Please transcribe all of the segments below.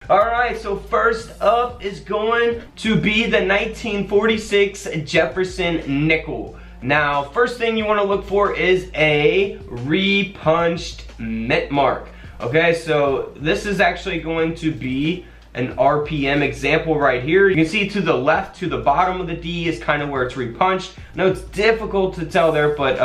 Alright, so first up is going to be the 1946 Jefferson nickel. Now, first thing you want to look for is a repunched mint mark. Okay, so this is actually going to be an RPM example right here. You can see to the left, to the bottom of the D is kind of where it's repunched. I know it's difficult to tell there, but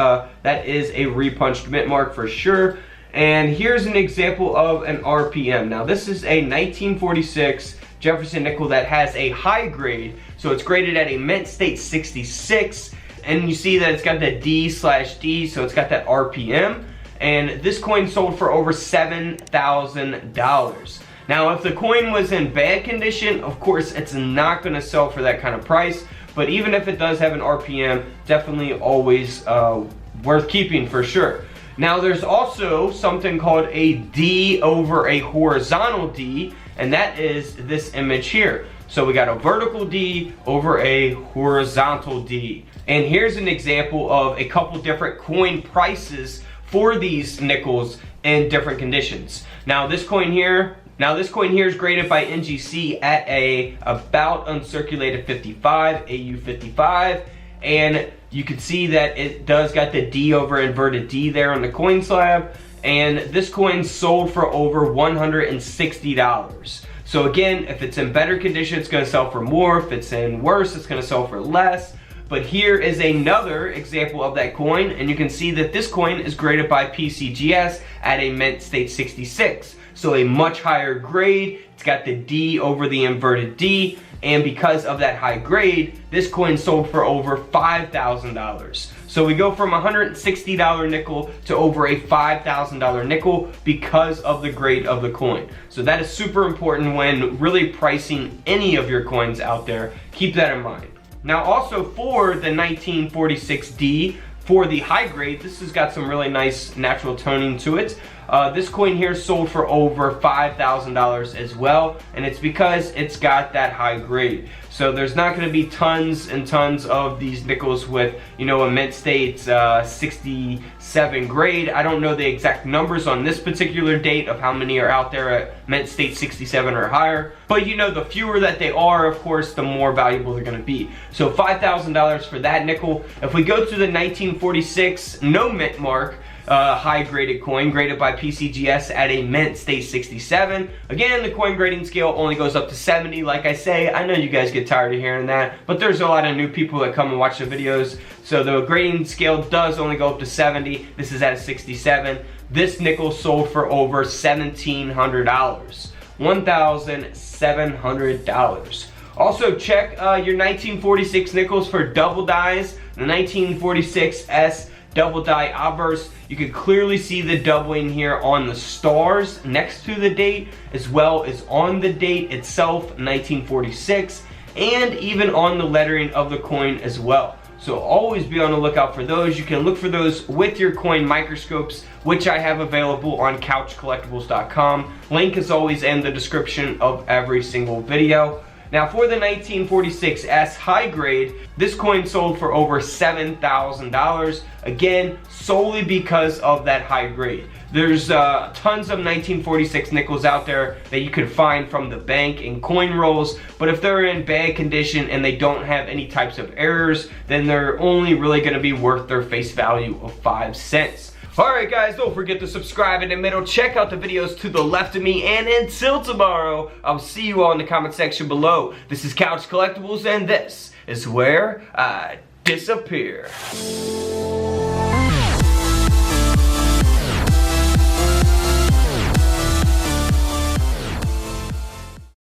that is a repunched mint mark for sure. And here's an example of an RPM. Now this is a 1946 Jefferson nickel that has a high grade. So it's graded at a mint state 66. And you see that it's got the D/D, so it's got that RPM. And this coin sold for over $7,000. Now if the coin was in bad condition, of course it's not going to sell for that kind of price. But even if it does have an RPM, definitely always worth keeping for sure. Now there's also something called a D over a horizontal D, and that is this image here. So we got a vertical D over a horizontal D. And here's an example of a couple different coin prices for these nickels in different conditions. Now this coin here is graded by NGC at a about uncirculated 55, AU 55, and you can see that it does got the D over inverted D there on the coin slab, and this coin sold for over $160. So again, if it's in better condition, it's going to sell for more. If it's in worse, it's going to sell for less. But here is another example of that coin, and you can see that this coin is graded by PCGS at a mint state 66. So a much higher grade. It's got the D over the inverted D, and because of that high grade, this coin sold for over $5,000. So we go from a $160 nickel to over a $5,000 nickel because of the grade of the coin. So that is super important when really pricing any of your coins out there. Keep that in mind. Now also for the 1946D, for the high grade, this has got some really nice natural toning to it. This coin here sold for over $5,000 as well, and it's because it's got that high grade. So there's not going to be tons and tons of these nickels with, you know, a mint state 67 grade. I don't know the exact numbers on this particular date of how many are out there at mint state 67 or higher, but you know, the fewer that they are, of course, the more valuable they're going to be. So $5,000 for that nickel. If we go to the 1946 no mint mark, high graded coin, graded by PCGS at a mint state 67. Again, the coin grading scale only goes up to 70. Like I say, I know you guys get tired of hearing that, but there's a lot of new people that come and watch the videos. So the grading scale does only go up to 70. This is at a 67. This nickel sold for over $1,700. $1,700. Also check your 1946 nickels for double dies. The 1946S double die obverse, you can clearly see the doubling here on the stars next to the date, as well as on the date itself, 1946, and even on the lettering of the coin as well. So always be on the lookout for those. You can look for those with your coin microscopes, which I have available on couchcollectibles.com. Link is always in the description of every single video. Now for the 1946S high grade, this coin sold for over $7,000. Again, solely because of that high grade. There's tons of 1946 nickels out there that you could find from the bank in coin rolls, but if they're in bad condition and they don't have any types of errors, then they're only really going to be worth their face value of 5 cents. Alright guys, don't forget to subscribe in the middle, check out the videos to the left of me, and until tomorrow, I'll see you all in the comment section below. This is Couch Collectibles, and this is where I disappear.